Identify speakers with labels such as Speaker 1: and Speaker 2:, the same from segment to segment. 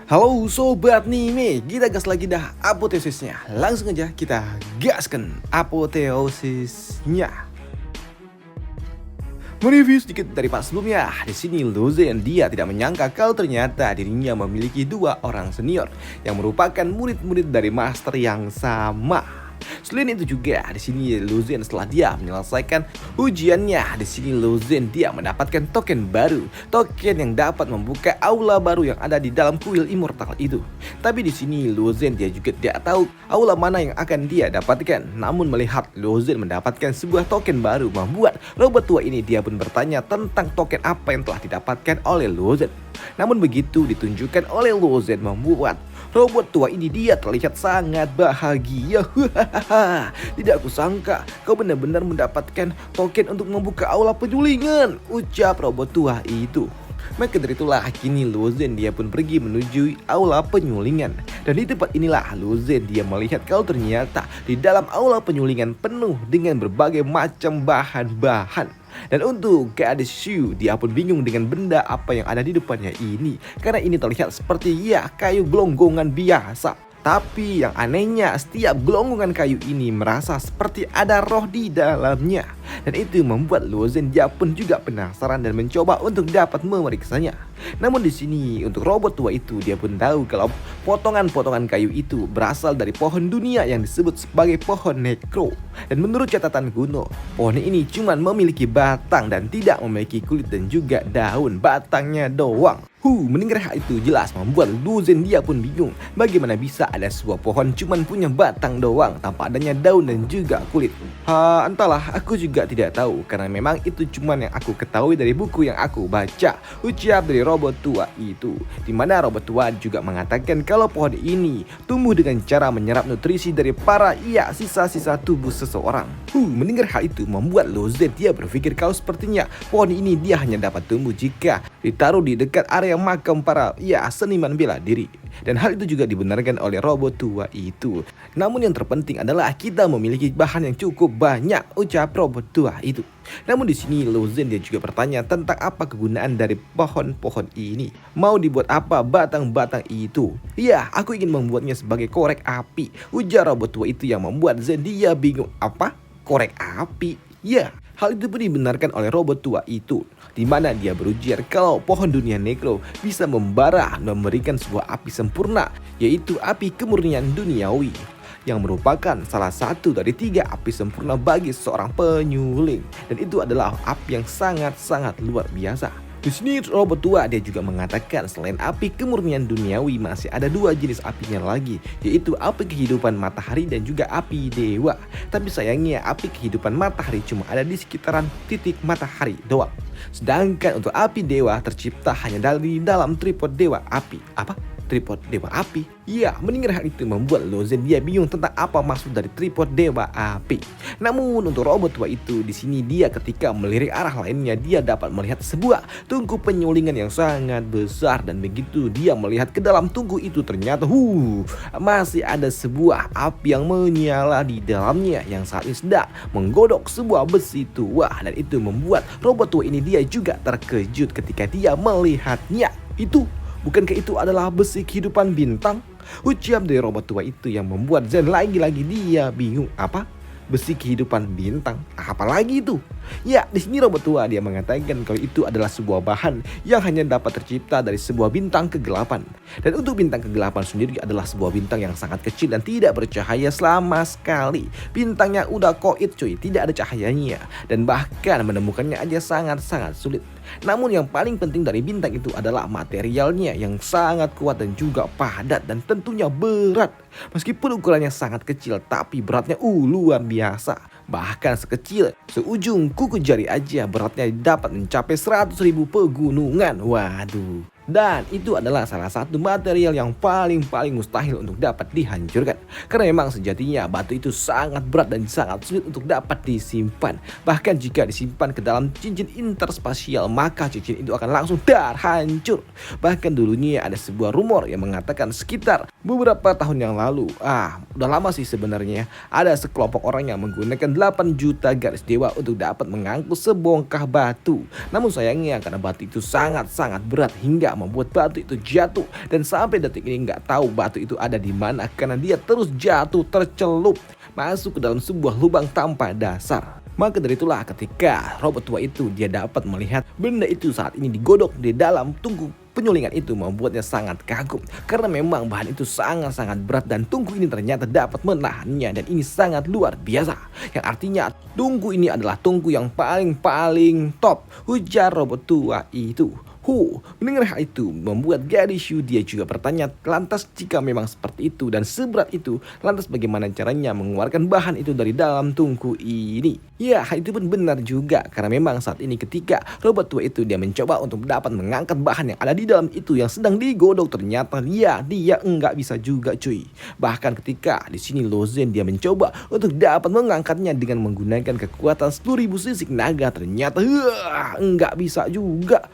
Speaker 1: Halo Sobat Nime, kita gas lagi dah apoteosisnya. Langsung aja kita gaskan apoteosisnya. Mereview sedikit dari part sebelumnya. Di sini Lozen dia tidak menyangka kalau ternyata dirinya memiliki dua orang senior yang merupakan murid-murid dari master yang sama. Selain itu juga di sini Lozen setelah dia menyelesaikan ujiannya, di sini Lozen dia mendapatkan token baru, token yang dapat membuka aula baru yang ada di dalam kuil immortal itu. Tapi di sini Lozen dia juga tidak tahu aula mana yang akan dia dapatkan. Namun melihat Lozen mendapatkan sebuah token baru, membuat robot tua ini dia pun bertanya tentang token apa yang telah didapatkan oleh Lozen. Namun begitu ditunjukkan oleh Lozen membuat robot tua ini dia terlihat sangat bahagia. Tidak kusangka kau benar-benar mendapatkan token untuk membuka aula penyulingan, ucap robot tua itu. Maka dari itulah kini Lozen dia pun pergi menuju aula penyulingan. Dan di tempat inilah Lozen dia melihat kalau ternyata di dalam aula penyulingan penuh dengan berbagai macam bahan-bahan. Dan untuk gadis Shu, dia pun bingung dengan benda apa yang ada di depannya ini. Karena ini terlihat seperti kayu gelonggongan biasa. Tapi yang anehnya setiap gelonggongan kayu ini merasa seperti ada roh di dalamnya. Dan itu membuat Lozen dia pun juga penasaran dan mencoba untuk dapat memeriksanya. Namun di sini untuk robot tua itu dia pun tahu kalau potongan-potongan kayu itu berasal dari pohon dunia yang disebut sebagai pohon Necro. Dan menurut catatan kuno, pohon ini cuma memiliki batang dan tidak memiliki kulit dan juga daun, batangnya doang. Mendengar hal itu jelas membuat Lozen dia pun bingung bagaimana bisa ada sebuah pohon cuman punya batang doang tanpa adanya daun dan juga kulit. Entahlah, aku juga tidak tahu karena memang itu cuman yang aku ketahui dari buku yang aku baca, ucap dari robot tua itu. Dimana robot tua juga mengatakan kalau pohon ini tumbuh dengan cara menyerap nutrisi dari para sisa-sisa tubuh seseorang. Mendengar hal itu membuat Lozen dia berpikir kalau sepertinya pohon ini dia hanya dapat tumbuh jika ditaruh di dekat area makam para seniman bela diri. Dan hal itu juga dibenarkan oleh robot tua itu. Namun yang terpenting adalah kita memiliki bahan yang cukup banyak, ucap robot tua itu. Namun di sini Lozen dia juga bertanya tentang apa kegunaan dari pohon-pohon ini. Mau dibuat apa batang-batang itu? Aku ingin membuatnya sebagai korek api, ujar robot tua itu yang membuat Zen dia bingung. Apa? Korek api? Hal itu pun dibenarkan oleh robot tua itu, di mana dia berujar kalau pohon dunia Necro bisa membara dan memberikan sebuah api sempurna, yaitu api kemurnian duniawi, yang merupakan salah satu dari 3 api sempurna bagi seorang penyuling. Dan itu adalah api yang sangat-sangat luar biasa. Di sini robot tua dia juga mengatakan selain api kemurnian duniawi masih ada 2 jenis apinya lagi, yaitu api kehidupan matahari dan juga api dewa. Tapi sayangnya api kehidupan matahari cuma ada di sekitaran titik matahari doang. Sedangkan untuk api dewa tercipta hanya dari dalam tripod dewa api. Apa? Tripod dewa api? Mendengar hal itu membuat Lozen dia bingung tentang apa maksud dari tripod dewa api. Namun untuk robot tua itu di sini dia ketika melirik arah lainnya dia dapat melihat sebuah tungku penyulingan yang sangat besar, dan begitu dia melihat ke dalam tungku itu ternyata masih ada sebuah api yang menyala di dalamnya yang saat ini sedang menggodok sebuah besi tua. Dan itu membuat robot tua ini dia juga terkejut ketika dia melihatnya. Bukankah itu adalah besi kehidupan bintang? Ucap dari robot tua itu yang membuat Zen lagi-lagi dia bingung. Apa? Besi kehidupan bintang? Apalagi itu? Di sini robot tua dia mengatakan kalau itu adalah sebuah bahan yang hanya dapat tercipta dari sebuah bintang kegelapan. Dan untuk bintang kegelapan sendiri adalah sebuah bintang yang sangat kecil dan tidak bercahaya sama sekali. Bintangnya udah koit cuy, tidak ada cahayanya. Dan bahkan menemukannya aja sangat-sangat sulit. Namun yang paling penting dari bintang itu adalah materialnya yang sangat kuat dan juga padat dan tentunya berat. Meskipun ukurannya sangat kecil tapi beratnya luar biasa. Bahkan sekecil seujung kuku jari aja beratnya dapat mencapai 100.000 pegunungan. Waduh. Dan itu adalah salah satu material yang paling mustahil untuk dapat dihancurkan. Karena memang sejatinya batu itu sangat berat dan sangat sulit untuk dapat disimpan. Bahkan jika disimpan ke dalam cincin interspasial maka cincin itu akan langsung hancur. Bahkan dulunya ada sebuah rumor yang mengatakan sekitar beberapa tahun yang lalu, udah lama sih sebenarnya, ada sekelompok orang yang menggunakan 8 juta garis dewa untuk dapat mengangkut sebongkah batu. Namun sayangnya karena batu itu sangat berat hingga membuat batu itu jatuh. Dan sampai detik ini nggak tahu batu itu ada di mana karena dia terus jatuh tercelup masuk ke dalam sebuah lubang tanpa dasar. Maka dari itulah ketika robot tua itu dia dapat melihat benda itu saat ini digodok di dalam tungku penyulingan itu membuatnya sangat kagum. Karena memang bahan itu sangat-sangat berat dan tungku ini ternyata dapat menahannya dan ini sangat luar biasa. Yang artinya tungku ini adalah tungku yang paling top, ujar robot tua itu. Mendengar hal itu membuat gadis Shu dia juga bertanya, lantas jika memang seperti itu dan seberat itu, lantas bagaimana caranya mengeluarkan bahan itu dari dalam tungku ini? Ya, hal itu pun benar juga karena memang saat ini ketika robot tua itu dia mencoba untuk dapat mengangkat bahan yang ada di dalam itu yang sedang digodok, ternyata dia enggak bisa juga cuy. Bahkan ketika di sini Lozen dia mencoba untuk dapat mengangkatnya dengan menggunakan kekuatan 10.000 sisik naga, ternyata enggak bisa juga.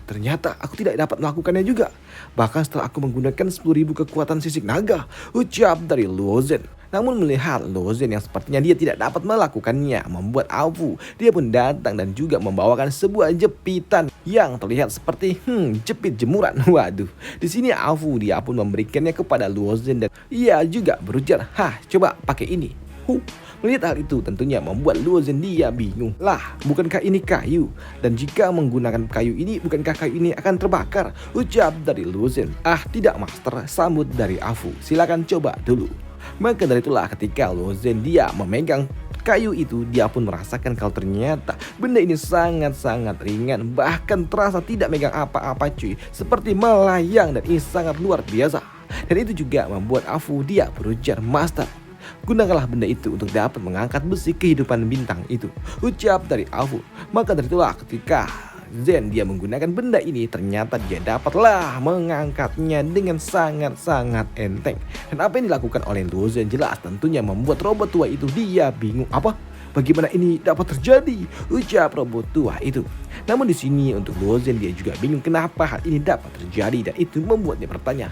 Speaker 1: Ternyata aku tidak dapat melakukannya juga. Bahkan setelah aku menggunakan 10.000 kekuatan sisik naga, ucap dari Lozen. Namun melihat Lozen yang sepertinya dia tidak dapat melakukannya, membuat Afu dia pun datang dan juga membawakan sebuah jepitan yang terlihat seperti jepit jemuran. Waduh, di sini Afu dia pun memberikannya kepada Lozen dan ia juga berujar, coba pakai ini. Melihat hal itu tentunya membuat Lozen dia bingung. Lah, bukankah ini kayu? Dan jika menggunakan kayu ini, bukankah kayu ini akan terbakar? Ucap dari Lozen. Tidak master, sambut dari Afu. Silakan coba dulu. Maka dari itulah ketika Lozen dia memegang kayu itu, dia pun merasakan kalau ternyata benda ini sangat-sangat ringan. Bahkan terasa tidak megang apa-apa cuy. Seperti melayang dan ini sangat luar biasa. Dan itu juga membuat Afu dia berujar, master, gunakanlah benda itu untuk dapat mengangkat besi kehidupan bintang itu, ucap dari Afu. Maka dari itulah ketika Zen dia menggunakan benda ini, ternyata dia dapatlah mengangkatnya dengan sangat-sangat enteng. Dan apa yang dilakukan oleh Lozen jelas tentunya membuat robot tua itu dia bingung. Bagaimana ini dapat terjadi? Ucap robot tua itu. Namun di sini untuk Lozen dia juga bingung kenapa hal ini dapat terjadi dan itu membuat dia bertanya,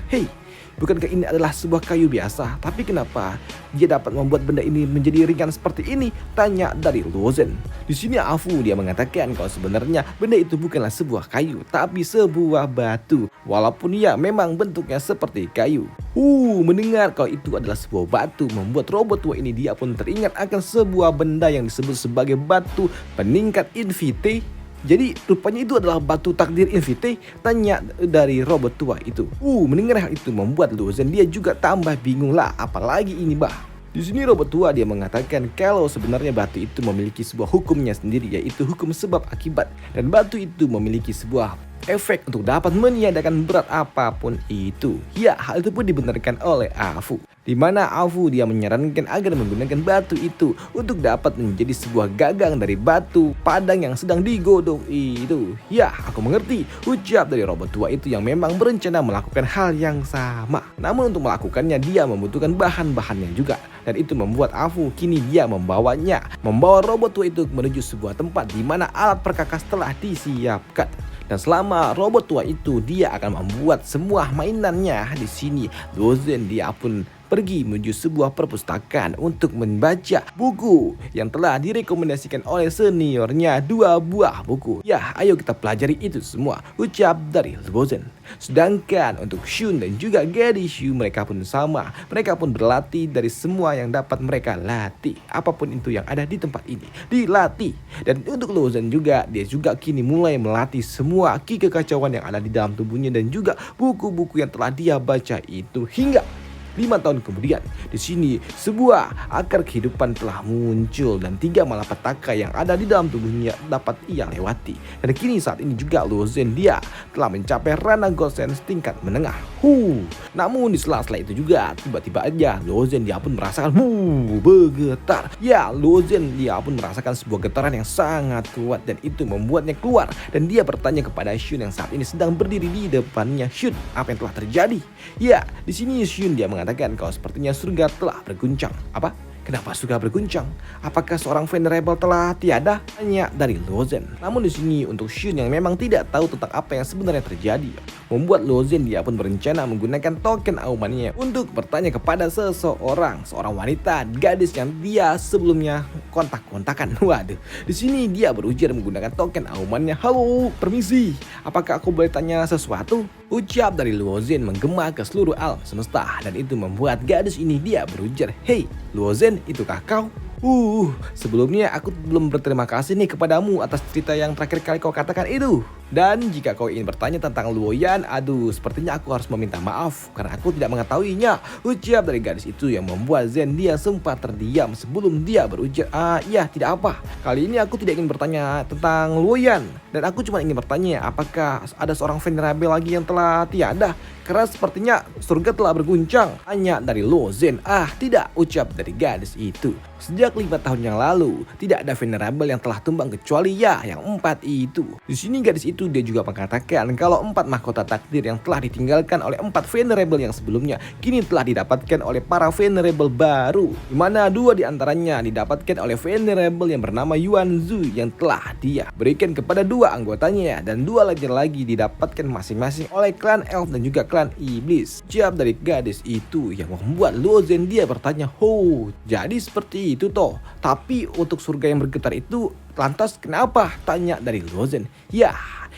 Speaker 1: bukankah ini adalah sebuah kayu biasa? Tapi kenapa dia dapat membuat benda ini menjadi ringan seperti ini? Tanya dari Lozen. Di sini Afu dia mengatakan kalau sebenarnya benda itu bukanlah sebuah kayu, tapi sebuah batu. Walaupun ya memang bentuknya seperti kayu. Mendengar kalau itu adalah sebuah batu membuat robot tua ini dia pun teringat akan sebuah benda yang disebut sebagai batu peningkat Invite. Jadi rupanya itu adalah batu takdir Invite, tanya dari robot tua itu. Mendengar hal itu membuat Lozen dia juga tambah bingung lah, apalagi ini Di sini robot tua dia mengatakan kalau sebenarnya batu itu memiliki sebuah hukumnya sendiri, yaitu hukum sebab akibat. Dan batu itu memiliki sebuah efek untuk dapat meniadakan berat apapun itu. Ya, hal itu pun dibenarkan oleh Afu. Di mana Afu dia menyarankan agar menggunakan batu itu untuk dapat menjadi sebuah gagang dari batu padang yang sedang digodok itu. Ya, aku mengerti, ucap dari robot tua itu yang memang berencana melakukan hal yang sama. Namun untuk melakukannya dia membutuhkan bahan-bahannya juga. Dan itu membuat Afu kini dia membawa robot tua itu menuju sebuah tempat di mana alat perkakas telah disiapkan. Dan selama robot tua itu dia akan membuat semua mainannya di sini, Lozen dia pun pergi menuju sebuah perpustakaan untuk membaca buku yang telah direkomendasikan oleh seniornya, 2 buah buku. Ya, ayo kita pelajari itu semua, ucap dari Lozen. Sedangkan untuk Shun dan juga gadis Shu mereka pun sama. Mereka pun berlatih dari semua yang dapat mereka latih. Apapun itu yang ada di tempat ini dilatih. Dan untuk Lozen juga, dia juga kini mulai melatih semua ki kekacauan yang ada di dalam tubuhnya dan juga buku-buku yang telah dia baca itu. Hingga 5 tahun kemudian, di sini sebuah akar kehidupan telah muncul dan 3 malapetaka yang ada di dalam tubuhnya dapat ia lewati. Dan kini saat ini juga Lozen dia telah mencapai ranah Gosen tingkat menengah. Namun di sela-sela itu juga tiba-tiba aja Lozen dia pun merasakan bergetar. Ya, Lozen dia pun merasakan sebuah getaran yang sangat kuat dan itu membuatnya keluar dan dia bertanya kepada Shun yang saat ini sedang berdiri di depannya. Shun, apa yang telah terjadi? Ya, di sini Shun dia mengatakan kalau sepertinya surga telah berguncang. Apa? Kenapa surga berguncang? Apakah seorang venerable telah tiada? Tanya dari Lozen. Namun di sini untuk Shun yang memang tidak tahu tentang apa yang sebenarnya terjadi, membuat Luo Zhen dia pun berencana menggunakan token aumannya untuk bertanya kepada seorang wanita gadis yang dia sebelumnya kontak-kontakan. Waduh, di sini dia berujar menggunakan token aumannya. Halo, permisi, apakah aku boleh tanya sesuatu? Ucap dari Luo Zhen menggema ke seluruh alam semesta dan itu membuat gadis ini dia berujar, "Hei, Luo Zhen, itukah kau?" Sebelumnya aku belum berterima kasih nih kepadamu atas cerita yang terakhir kali kau katakan itu. Dan jika kau ingin bertanya tentang Luo Yan, sepertinya aku harus meminta maaf karena aku tidak mengetahuinya. Ucap dari gadis itu yang membuat Zhen dia sempat terdiam sebelum dia berujar, iya tidak apa. Kali ini aku tidak ingin bertanya tentang Luo Yan dan aku cuma ingin bertanya apakah ada seorang venerable lagi yang telah tiada. Karena sepertinya surga telah berguncang. Hanya dari Luo Zhen. Tidak, ucap dari gadis itu. Sejak 5 tahun yang lalu, tidak ada venerable yang telah tumbang kecuali yang 4 itu. Di sini gadis itu dia juga mengatakan kalau 4 mahkota takdir yang telah ditinggalkan oleh 4 venerable yang sebelumnya kini telah didapatkan oleh para venerable baru. Di mana 2 diantaranya didapatkan oleh venerable yang bernama Yuan Zhu yang telah dia berikan kepada 2 anggotanya dan 2 lagi didapatkan masing-masing oleh klan elf dan juga klan iblis. Jawab dari gadis itu yang membuat Luo Zhen dia bertanya, jadi seperti itu toh. Tapi untuk surga yang bergetar itu lantas kenapa? Tanya dari Luo Zhen.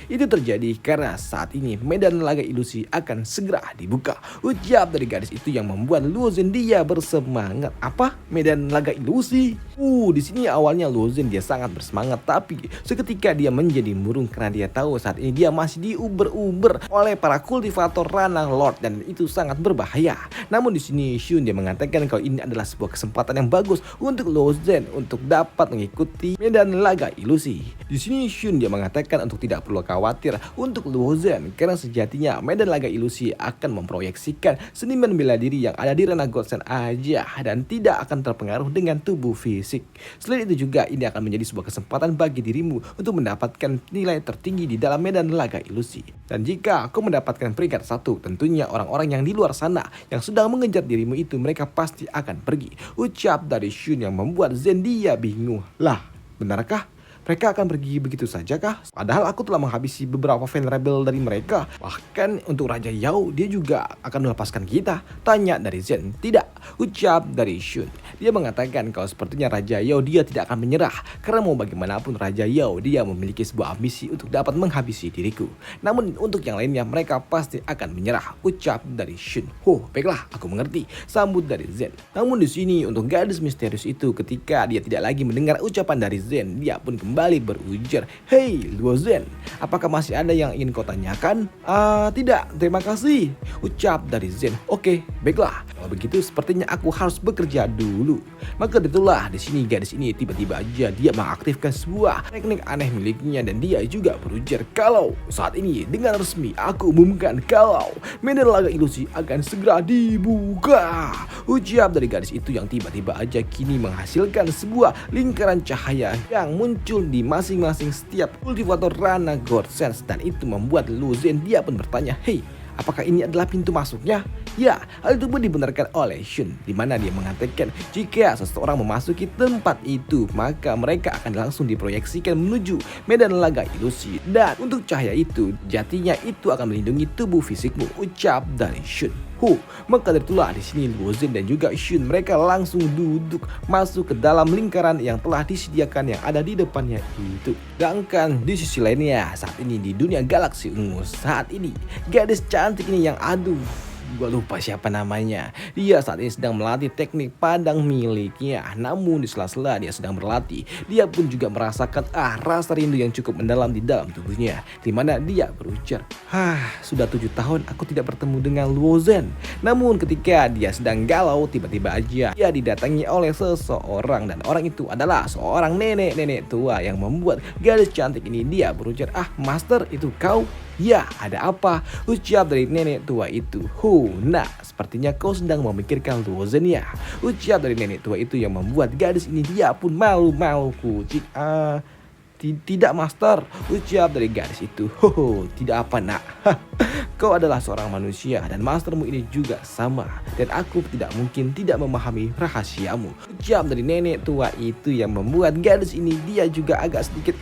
Speaker 1: Itu terjadi karena saat ini medan laga ilusi akan segera dibuka. Ucap dari gadis itu yang membuat Luo Zhen dia bersemangat. Apa? Medan laga ilusi? Di sini awalnya Luo Zhen dia sangat bersemangat, tapi seketika dia menjadi murung karena dia tahu saat ini dia masih diuber-uber oleh para kultivator ranah Lord dan itu sangat berbahaya. Namun di sini Shun dia mengatakan kalau ini adalah sebuah kesempatan yang bagus untuk Luo Zhen untuk dapat mengikuti medan laga ilusi. Di sini Shun dia mengatakan untuk tidak perlu khawatir untuk Luo Zhen karena sejatinya medan laga ilusi akan memproyeksikan seniman bela diri yang ada di ranah Godsend aja dan tidak akan terpengaruh dengan tubuh fisik. Selain itu juga ini akan menjadi sebuah kesempatan bagi dirimu untuk mendapatkan nilai tertinggi di dalam medan laga ilusi. Dan jika kau mendapatkan peringkat 1, tentunya orang-orang yang di luar sana yang sedang mengejar dirimu itu mereka pasti akan pergi. Ucap dari Shun yang membuat Zhen dia bingung. Lah, benarkah? Mereka akan pergi begitu saja kah? Padahal aku telah menghabisi beberapa venerable dari mereka. Bahkan untuk Raja Yao dia juga akan melepaskan kita. Tanya dari Zhen. Tidak, ucap dari Shun. Dia mengatakan kalau sepertinya Raja Yao dia tidak akan menyerah. Karena mau bagaimanapun Raja Yao dia memiliki sebuah ambisi untuk dapat menghabisi diriku. Namun untuk yang lainnya mereka pasti akan menyerah. Ucap dari Shun. Baiklah, aku mengerti. Sambut dari Zhen. Namun di sini untuk gadis misterius itu ketika dia tidak lagi mendengar ucapan dari Zhen, dia pun kembali berujar, "Hei Luo Zhen, apakah masih ada yang ingin kau tanyakan?" Tidak, terima kasih, ucap dari Zhen. Oke, baiklah. Kalau begitu sepertinya aku harus bekerja dulu. Maka itulah di sini gadis ini tiba-tiba aja dia mengaktifkan sebuah teknik aneh miliknya dan dia juga berujar kalau saat ini dengan resmi aku umumkan kalau medan laga ilusi akan segera dibuka. Ucap dari gadis itu yang tiba-tiba aja kini menghasilkan sebuah lingkaran cahaya yang muncul di masing-masing setiap kultivator ranah Godsend dan itu membuat Luo Zhen dia pun bertanya, "Hei, apakah ini adalah pintu masuknya?" Hal itu pun dibenarkan oleh Shun, di mana dia mengatakan jika seseorang memasuki tempat itu maka mereka akan langsung diproyeksikan menuju medan laga ilusi dan untuk cahaya itu jatinya itu akan melindungi tubuh fisikmu. Ucap dari Shun. Maka dari itulah di sini Luo Zhen dan juga Shun mereka langsung duduk masuk ke dalam lingkaran yang telah disediakan yang ada di depannya itu. Sedangkan di sisi lainnya saat ini di dunia galaksi ungu saat ini gadis cantik ini yang gue lupa siapa namanya. Dia saat ini sedang melatih teknik padang miliknya. Namun di sela-sela dia sedang berlatih, dia pun juga merasakan rasa rindu yang cukup mendalam di dalam tubuhnya. Dimana dia berujar, sudah 7 tahun aku tidak bertemu dengan Luo Zhen. Namun ketika dia sedang galau, tiba-tiba aja dia didatangi oleh seseorang dan orang itu adalah seorang nenek tua yang membuat gadis cantik ini dia berujar, master itu kau? Ya, ada apa? Ucap dari nenek tua itu. Nah, sepertinya kau sedang memikirkan Luo Zhen ya. Ucap dari nenek tua itu yang membuat gadis ini dia pun malu-malu kucing. Tidak master, ucap dari gadis itu. Tidak apa nak. Kau adalah seorang manusia dan mastermu ini juga sama. Dan aku tidak mungkin tidak memahami rahasiamu. Ucap dari nenek tua itu yang membuat gadis ini dia juga agak sedikit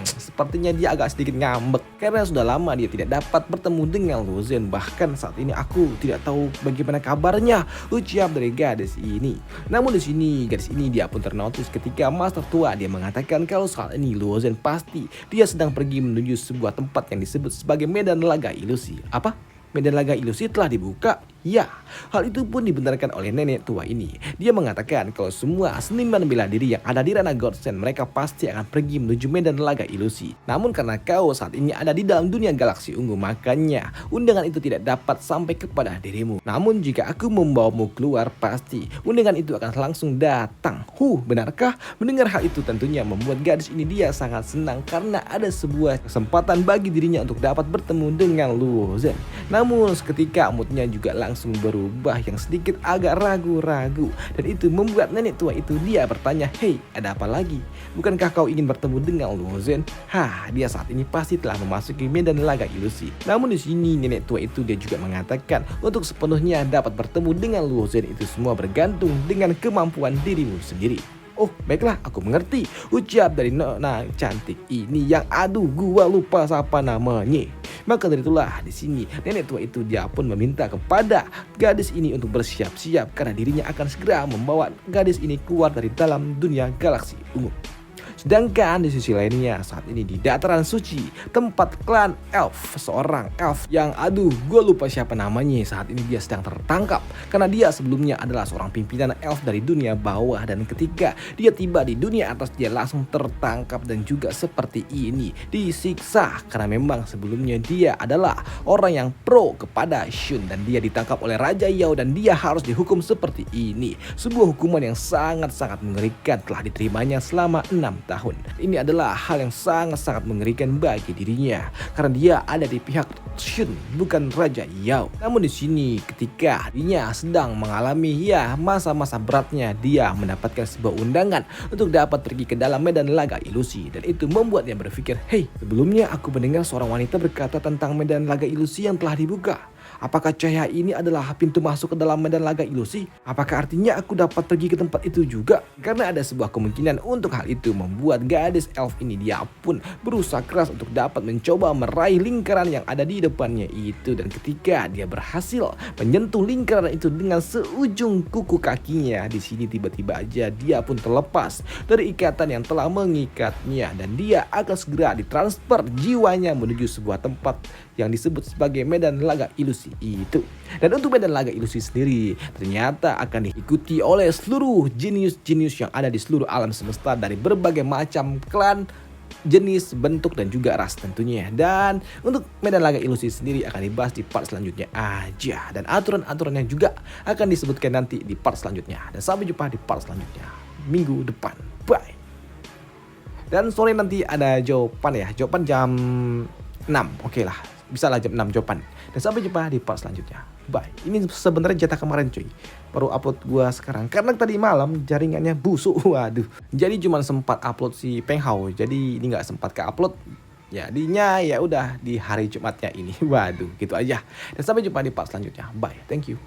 Speaker 1: sepertinya dia agak sedikit ngambek. Karena sudah lama dia tidak dapat bertemu dengan Lu Zhen. Bahkan saat ini aku tidak tahu bagaimana kabarnya, ucap dari gadis ini. Namun di sini gadis ini dia pun ternotis ketika master tua dia mengatakan kalau saat ini Lu Zhen pasti dia sedang pergi menuju sebuah tempat yang disebut sebagai medan laga ilusi. Apa? Medan laga ilusi telah dibuka? Ya, hal itu pun dibenarkan oleh nenek tua ini. Dia mengatakan kalau semua seniman bela diri yang ada di ranah Godsend mereka pasti akan pergi menuju medan laga ilusi. Namun karena kau saat ini ada di dalam dunia galaksi ungu, makanya undangan itu tidak dapat sampai kepada dirimu. Namun jika aku membawamu keluar, pasti undangan itu akan langsung datang. Benarkah? Mendengar hal itu tentunya membuat gadis ini dia sangat senang karena ada sebuah kesempatan bagi dirinya untuk dapat bertemu dengan Lu Zhen. Namun seketika moodnya juga langsung berubah yang sedikit agak ragu-ragu. Dan itu membuat nenek tua itu dia bertanya, "Hei, ada apa lagi? Bukankah kau ingin bertemu dengan Lu Zhen?" Dia saat ini pasti telah memasuki medan laga ilusi. Namun di sini nenek tua itu dia juga mengatakan untuk sepenuhnya dapat bertemu dengan Lu Zhen itu semua bergantung dengan kemampuan dirimu sendiri. Oh, baiklah, aku mengerti, ucap dari nona cantik ini yang gua lupa siapa namanya. Maka dari itulah di sini nenek tua itu dia pun meminta kepada gadis ini untuk bersiap-siap karena dirinya akan segera membawa gadis ini keluar dari dalam dunia galaksi ungu. Sedangkan di sisi lainnya saat ini di dataran suci tempat klan elf, seorang elf yang gue lupa siapa namanya, saat ini dia sedang tertangkap karena dia sebelumnya adalah seorang pimpinan elf dari dunia bawah dan ketika dia tiba di dunia atas dia langsung tertangkap dan juga seperti ini disiksa karena memang sebelumnya dia adalah orang yang pro kepada Shun dan dia ditangkap oleh Raja Yao dan dia harus dihukum seperti ini. Sebuah hukuman yang sangat-sangat mengerikan telah diterimanya selama 6 tahun. Ini adalah hal yang sangat-sangat mengerikan bagi dirinya karena dia ada di pihak Shun bukan Raja Yao. Namun di sini ketika dirinya sedang mengalami masa-masa beratnya, dia mendapatkan sebuah undangan untuk dapat pergi ke dalam medan laga ilusi dan itu membuat dia berpikir, "Hei, sebelumnya aku mendengar seorang wanita berkata tentang medan laga ilusi yang telah dibuka. Apakah cahaya ini adalah pintu masuk ke dalam medan laga ilusi? Apakah artinya aku dapat pergi ke tempat itu juga?" Karena ada sebuah kemungkinan untuk hal itu membuat gadis elf ini dia pun berusaha keras untuk dapat mencoba meraih lingkaran yang ada di depannya itu. Dan ketika dia berhasil menyentuh lingkaran itu dengan seujung kuku kakinya, di sini tiba-tiba aja dia pun terlepas dari ikatan yang telah mengikatnya dan dia akan segera ditransfer jiwanya menuju sebuah tempat yang disebut sebagai medan laga ilusi itu. Dan untuk medan laga ilusi sendiri ternyata akan diikuti oleh seluruh jenius-jenius yang ada di seluruh alam semesta dari berbagai macam klan, jenis, bentuk dan juga ras tentunya. Dan untuk medan laga ilusi sendiri akan dibahas di part selanjutnya aja dan aturan-aturannya juga akan disebutkan nanti di part selanjutnya. Dan sampai jumpa di part selanjutnya minggu depan. Bye. Dan sore nanti ada jawaban jam 6. Oke lah, bisa lah jam 6 jawaban. Dan sampai jumpa di part selanjutnya. Bye. Ini sebenarnya jatah kemarin cuy. Baru upload gua sekarang karena tadi malam jaringannya busuk. Waduh. Jadi cuma sempat upload si Peng Hao. Jadi ini nggak sempat ke upload. Jadinya ya udah di hari Jumatnya ini. Waduh, gitu aja. Dan sampai jumpa di part selanjutnya. Bye. Thank you.